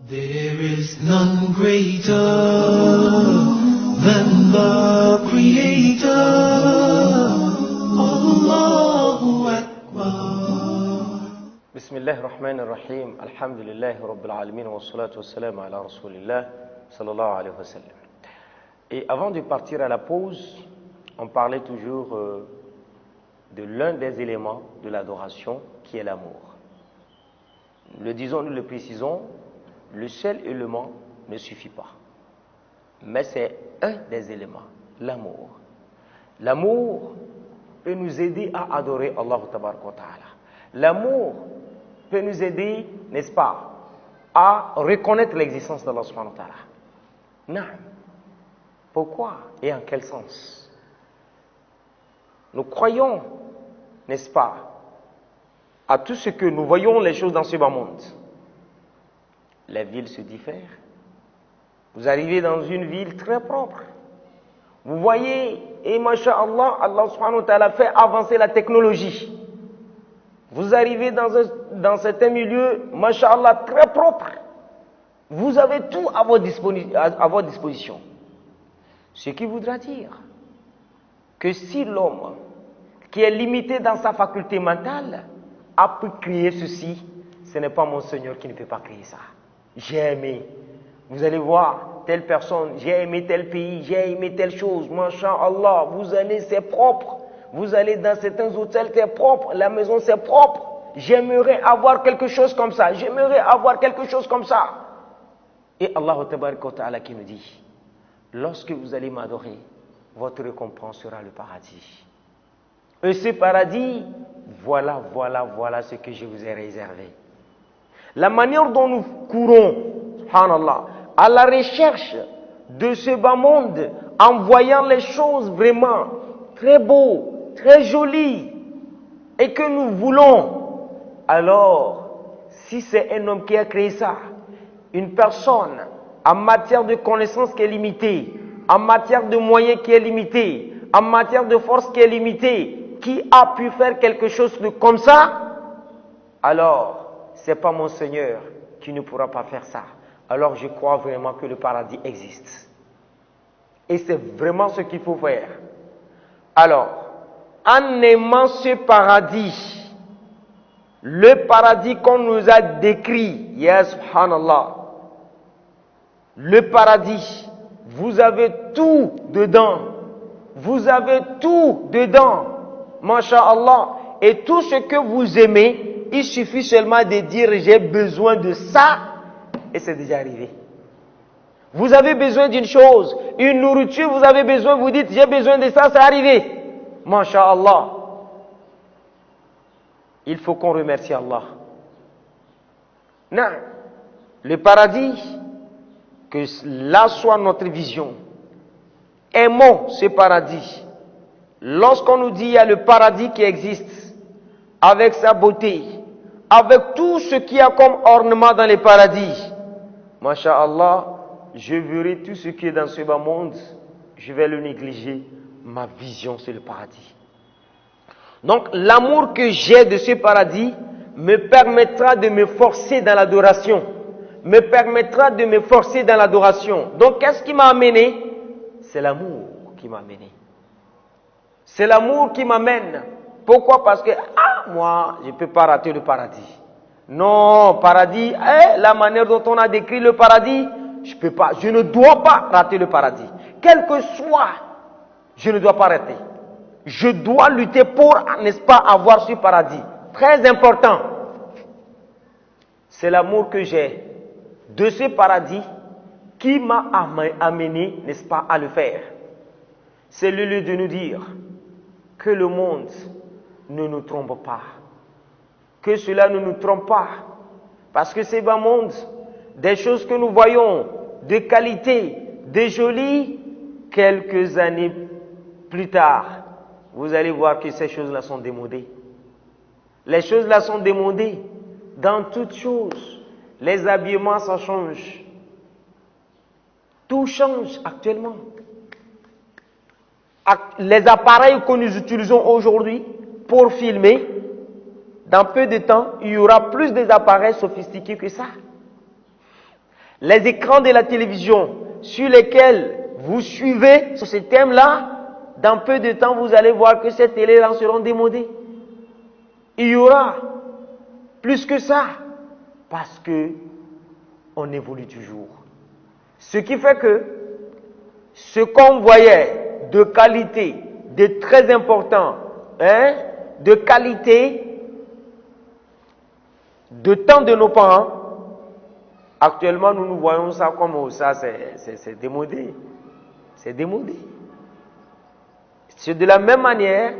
There is none greater than the Creator. Allahu Akbar. Bismillah ar-Rahman ar-Rahim. Alhamdulillah Rabbil Alamin wa salatu wa salam ala Rasulillah sallallahu alayhi wa sallam. Et avant de partir à la pause, on parlait toujours de l'un des éléments de l'adoration qui est l'amour. Le disons, nous le précisons, le seul élément ne suffit pas. Mais c'est un des éléments, l'amour. L'amour peut nous aider à adorer Allah tabaraka wa ta'ala. L'amour peut nous aider, n'est-ce pas, à reconnaître l'existence d'Allah subhanahu wa ta'ala. Non. Pourquoi et en quel sens? Nous croyons, n'est-ce pas, à tout ce que nous voyons les choses dans ce bas monde. Les villes se diffèrent. Vous arrivez dans une ville très propre. Vous voyez, et masha'Allah, Allah subhanahu wa ta'ala fait avancer la technologie. Vous arrivez dans certains milieux, masha'Allah, très propre. Vous avez tout à votre disposition. Ce qui voudra dire que si l'homme, qui est limité dans sa faculté mentale, a pu créer ceci, ce n'est pas mon Seigneur qui ne peut pas créer ça. J'ai aimé. Vous allez voir telle personne, j'ai aimé tel pays, j'ai aimé telle chose, masha'Allah, vous allez, c'est propre. Vous allez dans certains hôtels, c'est propre, la maison c'est propre. J'aimerais avoir quelque chose comme ça, j'aimerais avoir quelque chose comme ça. Et Allah tabaraka wa ta'ala qui nous dit, lorsque vous allez m'adorer, votre récompense sera le paradis. Et ce paradis, voilà ce que je vous ai réservé. La manière dont nous courons, subhanallah, à la recherche de ce bas monde, en voyant les choses vraiment très beaux, très jolies, et que nous voulons, alors, si c'est un homme qui a créé ça, une personne en matière de connaissance qui est limitée, en matière de moyens qui est limitée, en matière de force qui est limitée, qui a pu faire quelque chose de comme ça, alors, c'est pas mon Seigneur qui ne pourra pas faire ça. Alors je crois vraiment que le paradis existe. Et c'est vraiment ce qu'il faut faire. Alors, en aimant ce paradis, le paradis qu'on nous a décrit, ya subhanallah, le paradis, vous avez tout dedans. Vous avez tout dedans, masha'Allah. Et tout ce que vous aimez, il suffit seulement de dire j'ai besoin de ça et c'est déjà arrivé. Vous avez besoin d'une chose, une nourriture, vous avez besoin, vous dites j'ai besoin de ça, c'est arrivé. Masha'Allah. Il faut qu'on remercie Allah. Non. Le paradis, que là soit notre vision. Aimons ce paradis. Lorsqu'on nous dit il y a le paradis qui existe, avec sa beauté, avec tout ce qu'il y a comme ornement dans les paradis, masha'Allah, je verrai tout ce qui est dans ce bas monde, je vais le négliger, ma vision c'est le paradis. Donc l'amour que j'ai de ce paradis me permettra de me forcer dans l'adoration, Donc qu'est-ce qui m'a amené? C'est l'amour qui m'a amené. C'est l'amour qui m'amène. Pourquoi? Parce que, moi, je ne peux pas rater le paradis. Non, paradis, la manière dont on a décrit le paradis, je ne dois pas rater le paradis. Quel que soit, je ne dois pas rater. Je dois lutter pour, n'est-ce pas, avoir ce paradis. Très important. C'est l'amour que j'ai de ce paradis qui m'a amené, n'est-ce pas, à le faire. C'est le lieu de nous dire que le monde ne nous trompe pas. Que cela ne nous trompe pas. Parce que c'est bas monde, des choses que nous voyons de qualité, de jolies, quelques années plus tard, vous allez voir que ces choses-là sont démodées. Les choses-là sont démodées dans toutes choses. Les habillements, ça change. Tout change actuellement. Les appareils que nous utilisons aujourd'hui pour filmer, dans peu de temps, il y aura plus d'appareils sophistiqués que ça. les écrans de la télévision sur lesquels vous suivez sur ces thèmes-là, dans peu de temps, vous allez voir que ces télés-là seront démodées. Il y aura plus que ça, parce que on évolue toujours. Ce qui fait que ce qu'on voyait de qualité, de très important, de qualité, de temps de nos parents, actuellement nous voyons ça comme ça, c'est démodé. C'est démodé. C'est de la même manière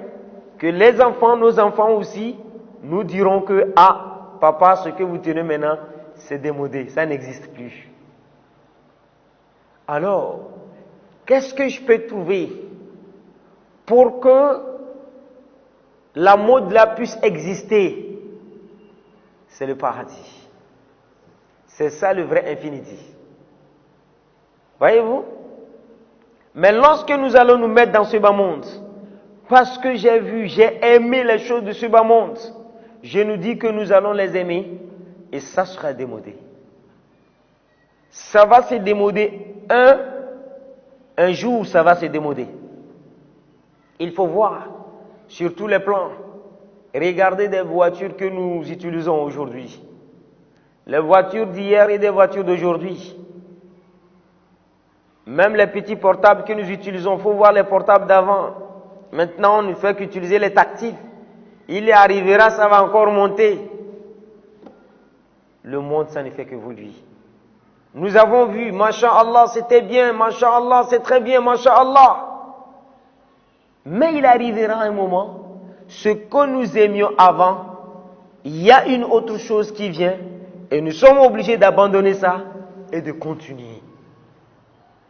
que les enfants, nos enfants aussi, nous diront que, ah, papa, ce que vous tenez maintenant, c'est démodé, ça n'existe plus. Alors, qu'est-ce que je peux trouver pour que la mode là puisse exister? C'est le paradis. C'est ça le vrai infinity. Voyez-vous? Mais lorsque nous allons nous mettre dans ce bas monde, parce que j'ai vu, j'ai aimé les choses de ce bas monde, je nous dis que nous allons les aimer et ça sera démodé. Ça va se démoder un jour, ça va se démoder. Il faut voir sur tous les plans. Regardez des voitures que nous utilisons aujourd'hui. Les voitures d'hier et des voitures d'aujourd'hui. Même les petits portables que nous utilisons, il faut voir les portables d'avant. Maintenant, on ne fait qu'utiliser les tactiles. Il y arrivera, ça va encore monter. Le monde, ça ne fait que évoluer. Nous avons vu, masha'Allah, c'était bien, masha'Allah, c'est très bien, masha'Allah. Mais il arrivera un moment, ce que nous aimions avant, il y a une autre chose qui vient, et nous sommes obligés d'abandonner ça et de continuer.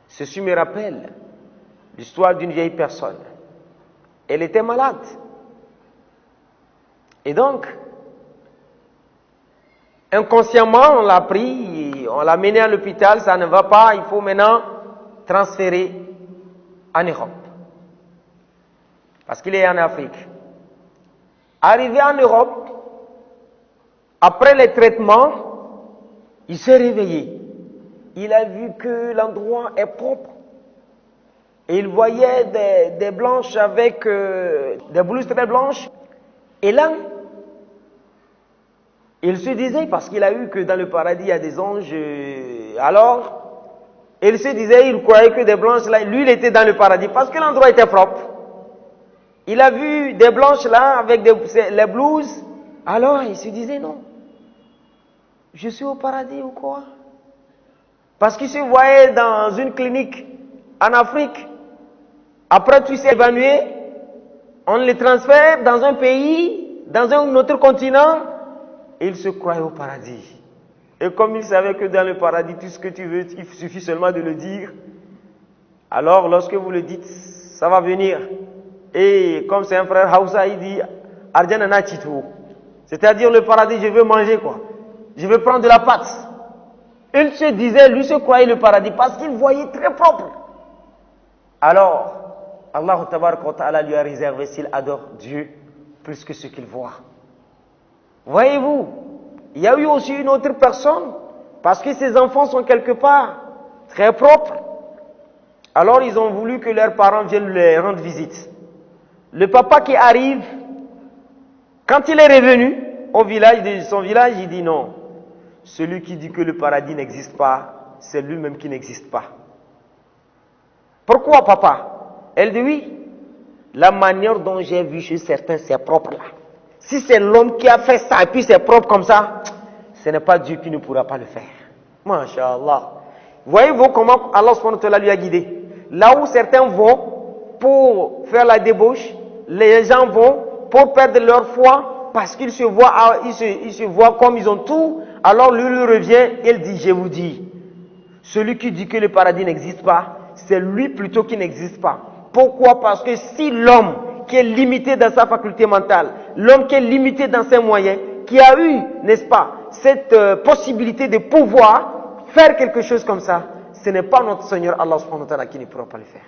Ceci me rappelle l'histoire d'une vieille personne. Elle était malade. Et donc, inconsciemment, on l'a pris, on l'a mené à l'hôpital, ça ne va pas, il faut maintenant transférer en Europe. Parce qu'il est en Afrique. Arrivé en Europe, après les traitements, il s'est réveillé. Il a vu que l'endroit est propre. Et il voyait des blanches avec des blouses très blanches. Et là, il se disait, parce qu'il a vu que dans le paradis il y a des anges, alors, il se disait, il croyait que des blanches là, lui il était dans le paradis, parce que l'endroit était propre. Il a vu des blanches là, avec les blouses, alors il se disait, non, je suis au paradis ou quoi? Parce qu'il se voyait dans une clinique en Afrique. Après tout s'est évanoui, on le transfère dans un pays, dans un autre continent, et il se croyait au paradis. Et comme il savait que dans le paradis, tout ce que tu veux, il suffit seulement de le dire, alors lorsque vous le dites, ça va venir. Et comme c'est un frère Hausa, il dit, Arjanana Chitou. C'est-à-dire le paradis, je veux manger quoi. Je veux prendre de la pâte. Il se disait, lui se croyait le paradis parce qu'il voyait très propre. Alors, Allah Ta'ala lui a réservé, s'il adore Dieu, plus que ce qu'il voit. Voyez-vous, il y a eu aussi une autre personne, parce que ses enfants sont quelque part très propres. Alors ils ont voulu que leurs parents viennent leur rendre visite. Le papa qui arrive, quand il est revenu au village de son village, il dit non. Celui qui dit que le paradis n'existe pas, c'est lui-même qui n'existe pas. Pourquoi, papa? Elle dit oui. La manière dont j'ai vu chez certains, c'est propre là. Si c'est l'homme qui a fait ça et puis c'est propre comme ça, ce n'est pas Dieu qui ne pourra pas le faire. Masha'Allah. Voyez-vous comment Allah subhanahu wa ta'ala lui a guidé? Là où certains vont pour faire la débauche, les gens vont pour perdre leur foi parce qu'ils se voient, ils se voient comme ils ont tout. Alors lui revient, il dit, je vous dis, celui qui dit que le paradis n'existe pas, c'est lui plutôt qui n'existe pas. Pourquoi? Parce que si l'homme qui est limité dans sa faculté mentale, l'homme qui est limité dans ses moyens, qui a eu, n'est-ce pas, cette possibilité de pouvoir faire quelque chose comme ça, ce n'est pas notre Seigneur Allah subhanahu wa ta'ala qui ne pourra pas le faire.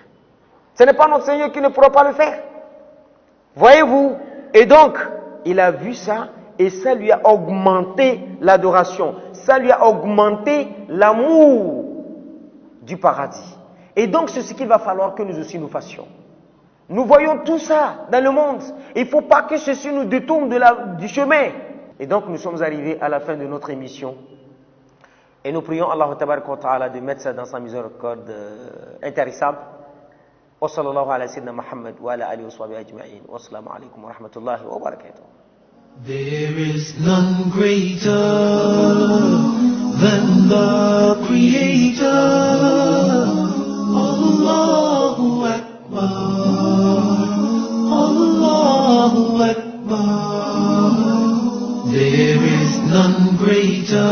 Ce n'est pas notre Seigneur qui ne pourra pas le faire. Voyez-vous? Et donc, il a vu ça et ça lui a augmenté l'adoration. ça lui a augmenté l'amour du paradis. Et donc c'est ce qu'il va falloir que nous aussi nous fassions. Nous voyons tout ça dans le monde. Il ne faut pas que ceci nous détourne du chemin. Et donc nous sommes arrivés à la fin de notre émission. Et nous prions Allah Ta'ala de mettre ça dans sa miséricorde intarissable. Wa sallallahu ala sayyidina Muhammad wa ala alihi wa sahbihi ajma'in. Wa assalamu alaikum wa rahmatullahi wa barakatuh. There is none greater than the Creator. Allahu Akbar. Allahu Akbar. There is none greater